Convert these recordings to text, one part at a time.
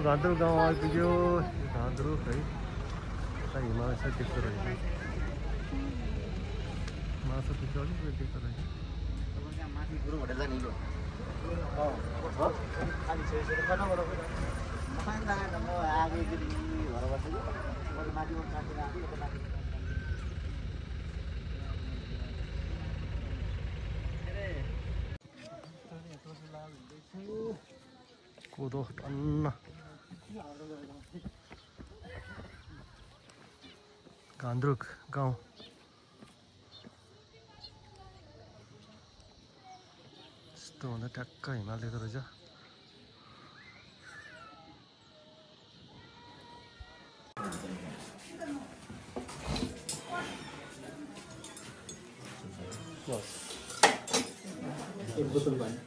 गान्तोक गाउँ आइपुग्यो गान्तोक है यता हिमालय छ त्यस्तो रहेछ माछा त्यस्तो अलिक त्यस्तो रहेछ कोदो टन्न गान्तोक गाउँ यस्तो हुँदा ट्याक्क हिमाल देख्दो रहेछ एक बोतल पानी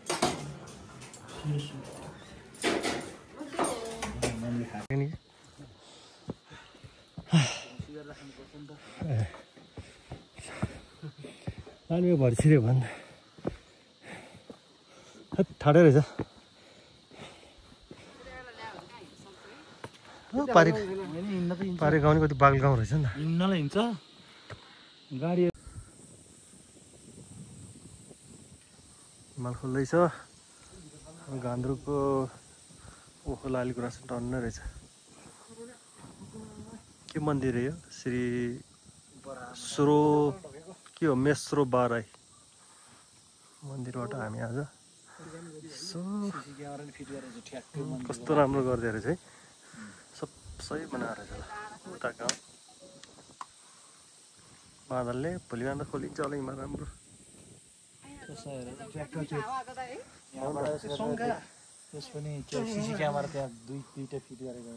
नानी भरि छिर्यो भन्दा ठाडै रहेछ पारे गाउँ कति बागल गाउँ रहेछ नि त हिँड्नलाई हिँड्छ गाडी हिमाल खोल्दैछ गान्तोकको ओखो लालीगुराँस टन्नै रहेछ के मन्दिर हो यो श्री स्रो के हो मेस्रो बाराई मन्दिरबाट हामी आज कस्तो राम्रो गरिदियो रहेछ है सब सही बनाएर रहेछ उता गाउँ बादलले भोलि बिहान खोलिन्छ होला हिमाल राम्रो त्यस पनि त्यो सिसी क्यामेरा त्यहाँ दुईटा फिट गरेको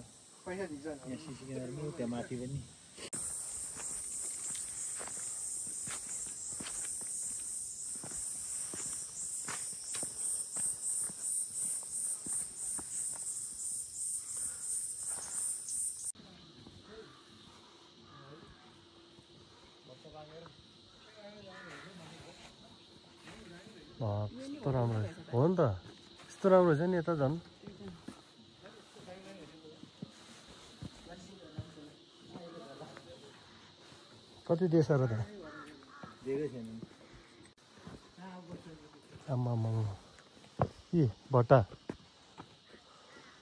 यहाँ सिसी क्यामेरा त्यहाँ माथि पनि कस्तो राम्रो हो नि त यस्तो राम्रो छ नि यता झन् कति देश र त आम्मामा के भट्टा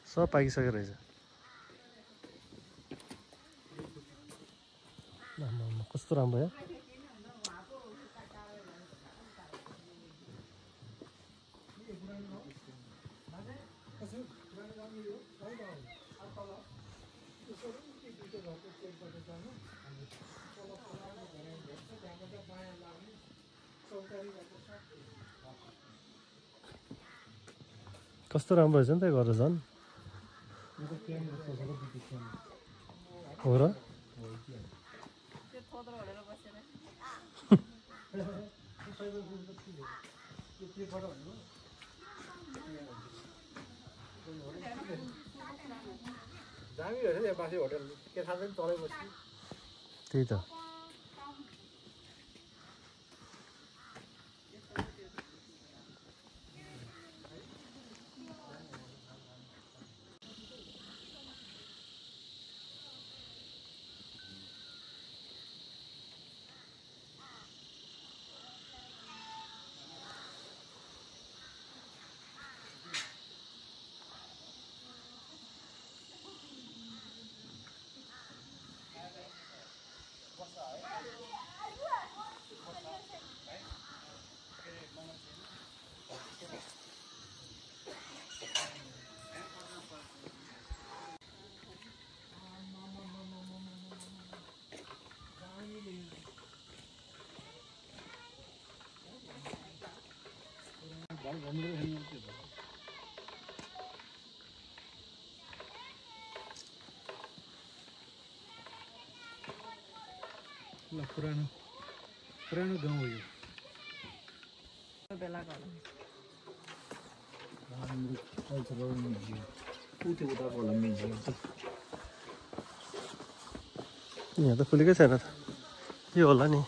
सब पाकिसकेको रहेछ आम्मामा कस्तो राम्रो हो कस्तो राम्रो रहेछ नि त गरेर झन् हो र त्यही त पुरानो गाउँ हो यो यहाँ त खुलेकै छैन त के होला नि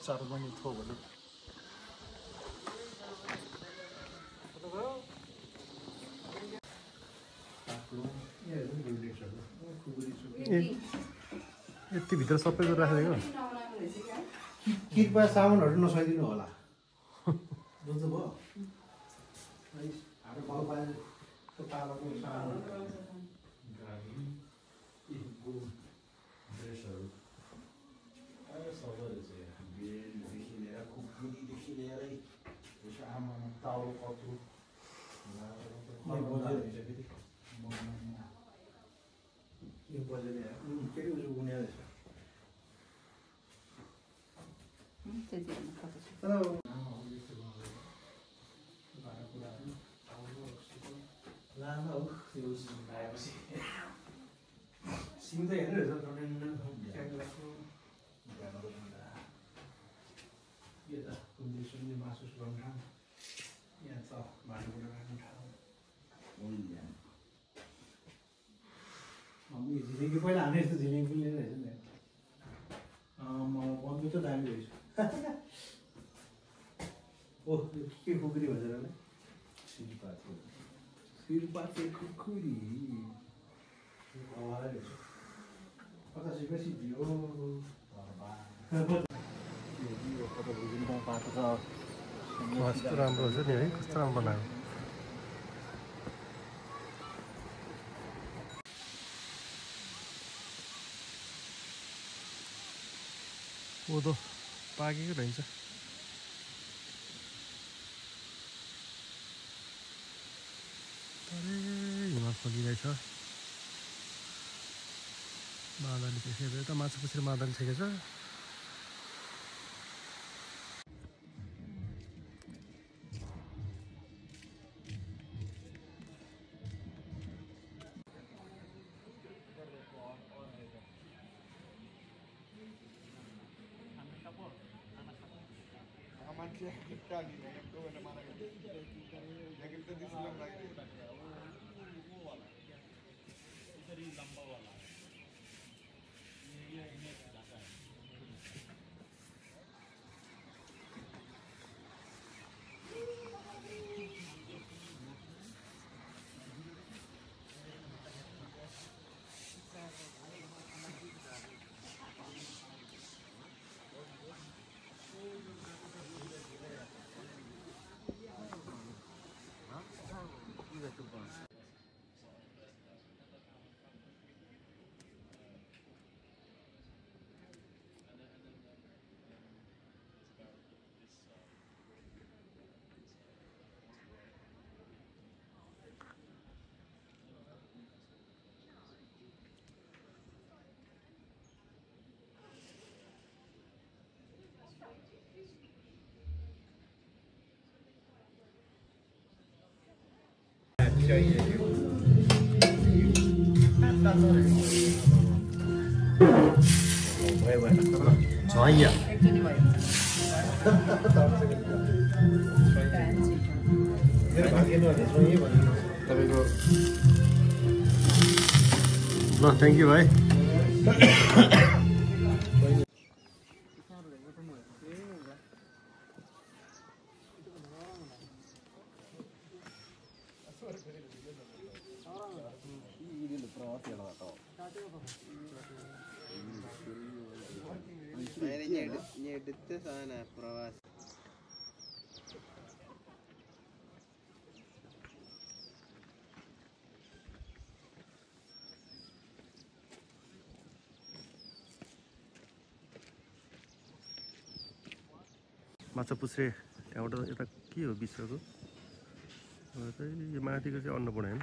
चार बनी थो भने यति भित्र सबै कुरा राखेको कृपया सामानहरू नसकिदिनु होला बुझ्नुभयो सिम त हेर्नु मासु सुकाउनु ठाउँ यहाँ छ भाँडाकुँडा राख्नु ठाउँ झिलिङ्गी पहिला हामी यस्तो झिलिङ्गी पनि लिएर रहेछ नि बन्धु त दामी रहेछ ओह के खुकुरी भन्छ र सिरपाते खुकुरी 50 रुपियाँ सिद्धि हो कस्तो राम्रो हुन्छ नि है कस्तो राम्रो बनायो कोदो पाकेको रहन्छ हिमाल फलिरहेछ मादली त्यसै त माछा पुछेर Madli छेकेछ Soalnya. Nah, thank you, bye. എടുത്ത സാധന പ്രവാസി माछा पुछ्रे त्यहाँबाट यता के हो विश्वको यो माथिको चाहिँ अन्नपूर्ण हैन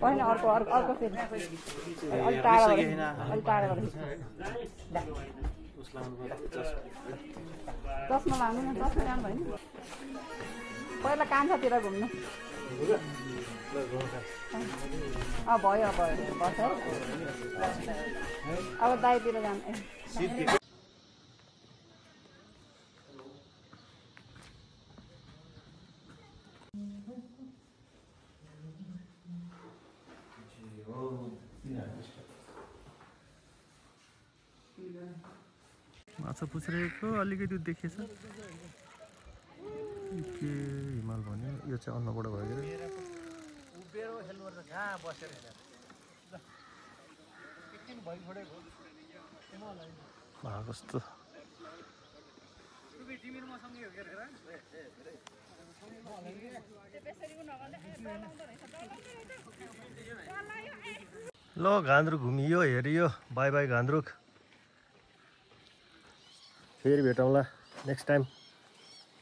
होइन अर्को अर्को फेरि अलि टाढा चस्मा लाउनु न चस्मा ल्याउनु भएन पहिला कान्छातिर घुम्नु भयो बस है अब दाइतिर जानु माछा पुछिरहेको अलिकति देखेछ के हिमाल भन्यो यो चाहिँ अन्नबाट भयो के कस्तो ल घान्द्रुक घुमियो हेरियो बाई बाई घान्द्रुक फेरि भेटौँला नेक्स्ट टाइम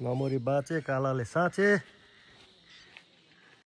नमरी बाँचे कालाले साँचे